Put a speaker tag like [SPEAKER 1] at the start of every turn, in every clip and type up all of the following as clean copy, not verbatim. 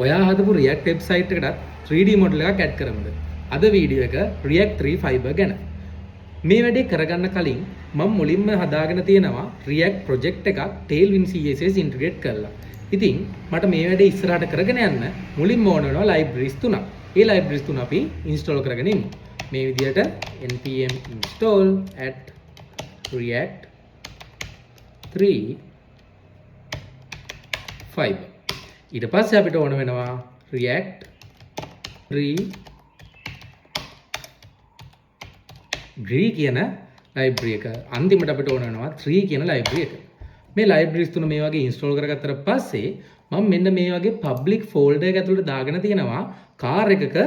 [SPEAKER 1] ඔයා හදපු React website එකකට 3D model එකක් add කරමුද? අද වීඩියෝ එක React 3 Fiber ගැන. මේ වැඩේ කරගන්න කලින් මම මුලින්ම හදාගෙන තියෙනවා React project එකක් Tailwind CSS integrate කරලා. ඉතින් මට මේ වැඩේ ඉස්සරහට කරගෙන යන්න මුලින්ම ඕන වෙනවා libraries තුනක්. ඒ libraries තුන අපි install කරගෙන ඉමු. මේ විදිහට npm install at react 3 Fiber. ඊට පස්සේ අපිට ඕන වෙනවා React 3 Gree කියන library එක. අන්තිමට අපිට ඕන වෙනවා 3 කියන library එක. මේ libraries තුන මේ වගේ install කරගත්තට පස්සේ මම මෙන්න මේ වගේ public folder එක ඇතුළට දාගෙන තියෙනවා car එකක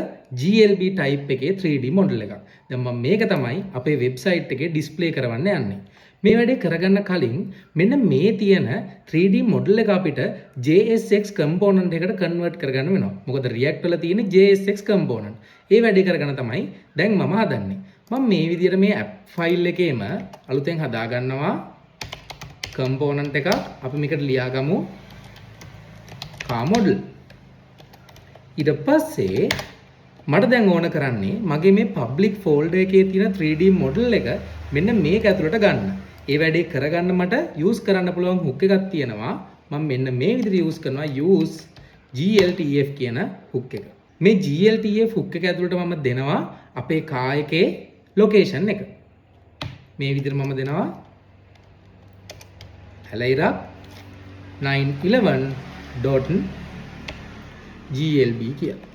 [SPEAKER 1] GLB type එකේ 3D model එකක්. දැන් මම මේක තමයි අපේ website එකේ display කරවන්න යන්නේ. මේ වැඩේ කරගන්න කලින් මෙන්න මේ තියෙන 3D model එක අපිට JSX component එකට convert කරගන්න වෙනවා. මොකද React වල තියෙන JSX component. ඒ වැඩේ කරගන්න තමයි දැන් මම හදන්නේ. මම මේ විදිහට මේ app file එකේම අලුතෙන් හදා ගන්නවා component එකක්. අපි මේකට ලියාගමු car model. ඊට පස්සේ මට දැන් ඕන කරන්නේ මගේ මේ public folder එකේ තියෙන 3D model එක මෙන්න මේක ඇතුළට ගන්න. ඒ වැඩේ කරගන්න මට use කරන්න පුළුවන් hook එකක් තියෙනවා. මම මෙන්න මේ විදිහට use කරනවා use gltf කියන hook එක. මේ gltf hook එක ඇතුළට මම දෙනවා අපේ car එකේ location එක. මේ විදිහට මම දෙනවා Alaira 911.glb කියලා.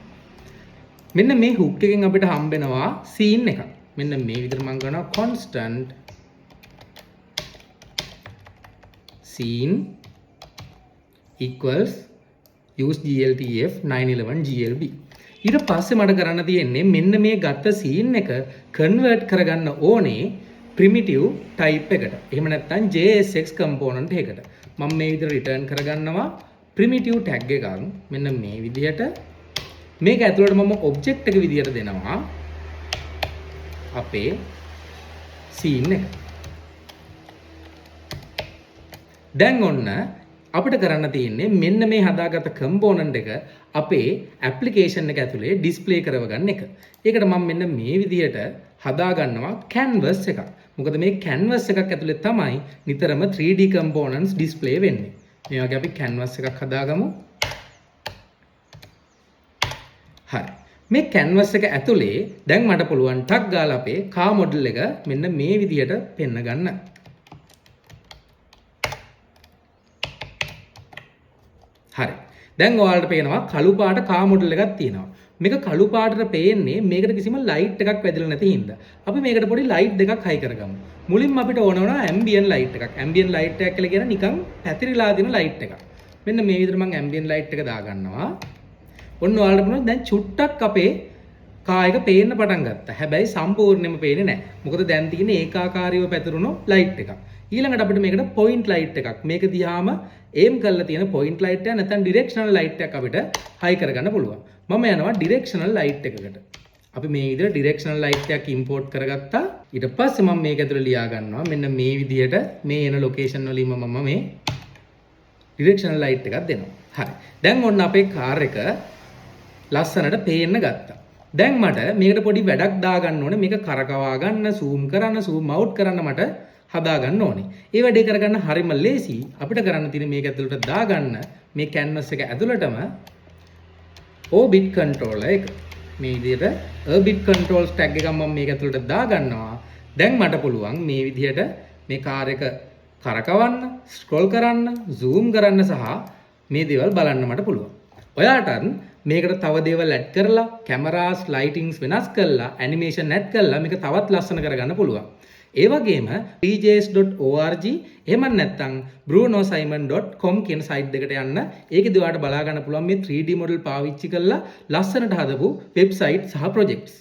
[SPEAKER 1] මෙන්න මේ hook එකෙන් අපිට හම්බෙනවා scene එකක්. මෙන්න මේ විදිහට මම ගන්නවා constant scene equals use gltf 911 glb. ඊට පස්සේ මට කරන්න තියෙන්නේ මෙන්න මේ ගත්ත scene එක convert කරගන්න ඕනේ primitive type එකට. එහෙම නැත්නම් JSX component එකකට. මම මේ විදිහට return කරගන්නවා primitive tag එකක්. මෙන්න මේ විදිහට මේක ඇතුළට මම object එක විදිහට දෙනවා අපේ scene එක. දැන් ඔන්න අපිට කරන්න තියෙන්නේ මෙන්න මේ හදාගත්ත component එක අපේ application එක ඇතුලේ display කරවගන්න එක. ඒකට මම මෙන්න මේ විදිහට හදා ගන්නවා canvas එකක්. මොකද මේ canvas එකක් ඇතුලේ තමයි නිතරම 3D components display වෙන්නේ. මේ වගේ අපි canvas එකක් හදාගමු. හරි. මේ canvas එක ඇතුලේ දැන් මට පුළුවන් ටක් ගාලා අපේ car model එක මෙන්න මේ විදිහට පෙන්න ගන්න. හරි. දැන් ඔයාලට පේනවා කළු පාට car model එකක් තියෙනවා. මේක කළු පාටට පේන්නේ මේකට කිසිම light එකක් වැදිලා නැති හින්දා. අපි මේකට පොඩි light දෙකක් high කරගමු. මුලින්ම අපිට ඕන වෙනවා ambient light එකක්. ambient light එකක් කියලා කියන නිකන් පැතිරිලා දෙන light එකක්. මෙන්න මේ විදිහට මම ambient light එක දාගන්නවා. ඔන්න ඔයාලට බලන්න දැන් චුට්ටක් අපේ කායක පේන්න පටන් ගත්තා. හැබැයි සම්පූර්ණයෙන්ම පේන්නේ නැහැ. මොකද දැන් තියෙන්නේ ඒකාකාරීව පැතිරුණු ලයිට් එකක්. ඊළඟට අපිට මේකට පොයින්ට් ලයිට් එකක්. මේක දිහාම aim කරලා තියෙන පොයින්ට් ලයිට් එක නැත්නම් ඩිරෙක්ෂනල් ලයිට් එකක් අපිට high කරගන්න පුළුවන්. මම යනවා ඩිරෙක්ෂනල් ලයිට් එකකට. අපි මේ විදිහට ඩිරෙක්ෂනල් ලයිට් එකක් import කරගත්තා. ඊට පස්සේ මම මේක ඇතුළේ ලියා ගන්නවා මෙන්න මේ විදිහට මේ එන location වලින්ම මම මේ ඩිරෙක්ෂනල් ලයිට් එකක් දෙනවා. හරි. දැන් ඔන්න අපේ කාර් එක ලස්සනට පේන්න ගත්තා. දැන් මට මේකට පොඩි වැඩක් දාගන්න ඕනේ. මේක කරකවා ගන්න, zoom කරන්න, zoom out කරන්න මට හදා ගන්න ඕනේ. ඒ වැඩේ කරගන්න හරිම ලේසි. අපිට කරන්න තියෙන්නේ මේක ඇතුළට දාගන්න මේ canvas එක ඇතුළටම orbit controller එක. මේ විදිහට orbit controls tag එකක් මම මේක ඇතුළට දාගන්නවා. දැන් මට පුළුවන් මේ විදිහට මේ කාර් එක කරකවන්න, scroll කරන්න, zoom කරන්න සහ මේ දේවල් බලන්න මට පුළුවන්. ඔයාටත් මේකට තව දේවල් ඇඩ් කරලා කැමරාස් ලයිටින්ග්ස් වෙනස් කරලා ඇනිමේෂන් ඇඩ් කරලා මේක තවත් ලස්සන කරගන්න පුළුවන්. ඒ වගේම djs.org එහෙම නැත්නම් brunosimon.com කියන සයිට් එකට යන්න. ඒකෙදි ඔයාලට බලා ගන්න පුළුවන් මේ 3D model පාවිච්චි කරලා ලස්සනට හදපු වෙබ්සයිට් සහ ප්‍රොජෙක්ට්ස්.